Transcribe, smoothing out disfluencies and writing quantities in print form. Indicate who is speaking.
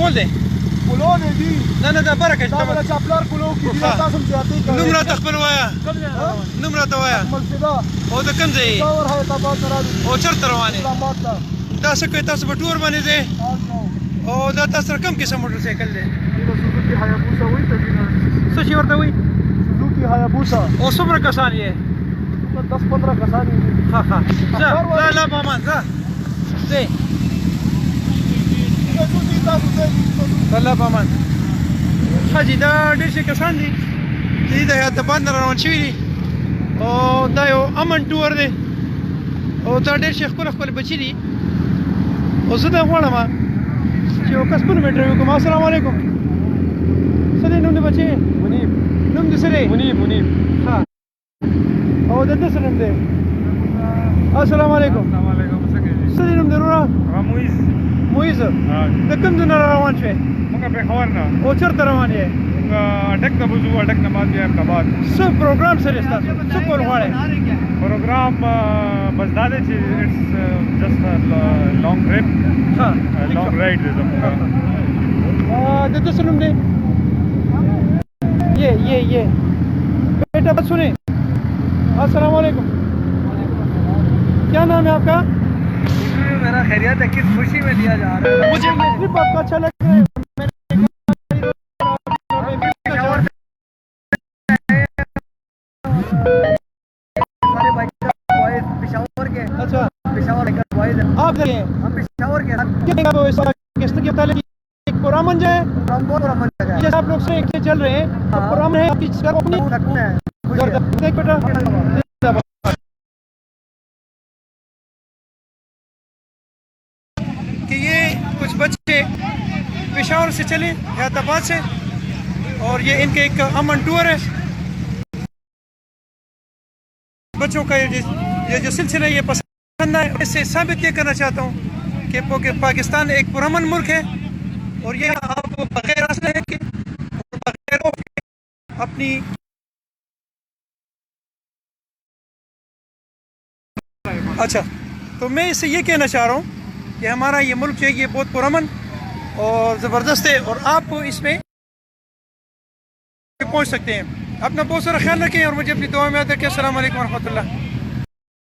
Speaker 1: کول دی
Speaker 2: Cologne دی
Speaker 1: نه دا برکه
Speaker 2: دا بل چاپلار کولو کې دی تاسو هم زیاتې کوي
Speaker 1: نوم راته خپل وایا نوم راته وایا
Speaker 2: ملفدا
Speaker 1: او د کوم ځای
Speaker 2: اور حیدرآباد نه راځي
Speaker 1: او چرته روانې
Speaker 2: اسلامآباد ته
Speaker 1: دا څه کوي تاسو په ټور باندې ځئ او دا تاسو سره کوم قسم موټر سایکل دی
Speaker 2: سوزوکی هایابوسا وایي ته
Speaker 1: څه شي ورته وایي
Speaker 2: سوزوکی هایابوسا
Speaker 1: او څومره کسان یې
Speaker 2: 10-15 کسان دي
Speaker 1: ښه ښه ځه لا بامان ځه ځئ الله بامان حاجي دا ډېر شي کسان دي دوی د حیدرآباد نه روان شوي دي او دا یو امن ټور دی او دا ډېر شي ښکلي ښکلي بچي دي او زه دا غواړم چې یو کس پونه مې انټرویو کوم السلام علیکم څه دی نوم د بچې منیب نوم د څه دی منیب ښه او د ده څه نوم دی السلام علیکم څه دی نوم د وروره مویز د کوم ځای نه روان شوې
Speaker 3: موږ پېښور نه
Speaker 1: او چېرته روان یې
Speaker 3: موږ اډک ته وځو اډک نه بعد بیا احمدآباد
Speaker 1: څه پروګرام سره ستاسو څه کول غواړئ
Speaker 3: پروګرام بس دا دی چې اټس جسټ لانګ ټرپ
Speaker 1: ښه
Speaker 3: لانګ رائډ دی زموږ
Speaker 1: د ده څه نوم دی یہ بیٹا بات سنیں السلام علیکم کیا نام ہے آپ کا
Speaker 2: میرا خیریت ہے کس خوشی میں دیا جا رہا ہے
Speaker 1: مجھے ٹرپ آپ کا اچھا لگ رہا ہے
Speaker 2: پشاور کے
Speaker 1: اچھا
Speaker 2: پشاور کے بوائز ہیں
Speaker 1: آپ گئے
Speaker 2: ہم پشاور کے
Speaker 1: قسط کے متعلق ایک پرامن جو ہے
Speaker 2: ہم بہت رمن جگہ
Speaker 1: جیسے آپ لوگ سے چل رہے ہیں پرامن ہے آپ کی اپنی دیکھ بیٹا کہ یہ کچھ بچے پشاور سے چلے حیدرآباد سے اور یہ ان کے ایک امن ٹور ہے بچوں کا یہ جو سلسلہ یہ پسند ہے اس سے ثابت یہ کرنا چاہتا ہوں کہ پاکستان ایک پرامن ملک ہے اور یہ آپ بغیر اسلحے کے بغیر اپنی اچھا تو میں اس سے یہ کہنا چاہ رہا ہوں کہ ہمارا یہ ملک جو ہے یہ بہت پرامن اور زبردست ہے اور آپ اس میں پہنچ سکتے ہیں اپنا بہت سارا خیال رکھیں اور مجھے اپنی دعا میں یاد رکھیں السلام علیکم ورحمۃ اللہ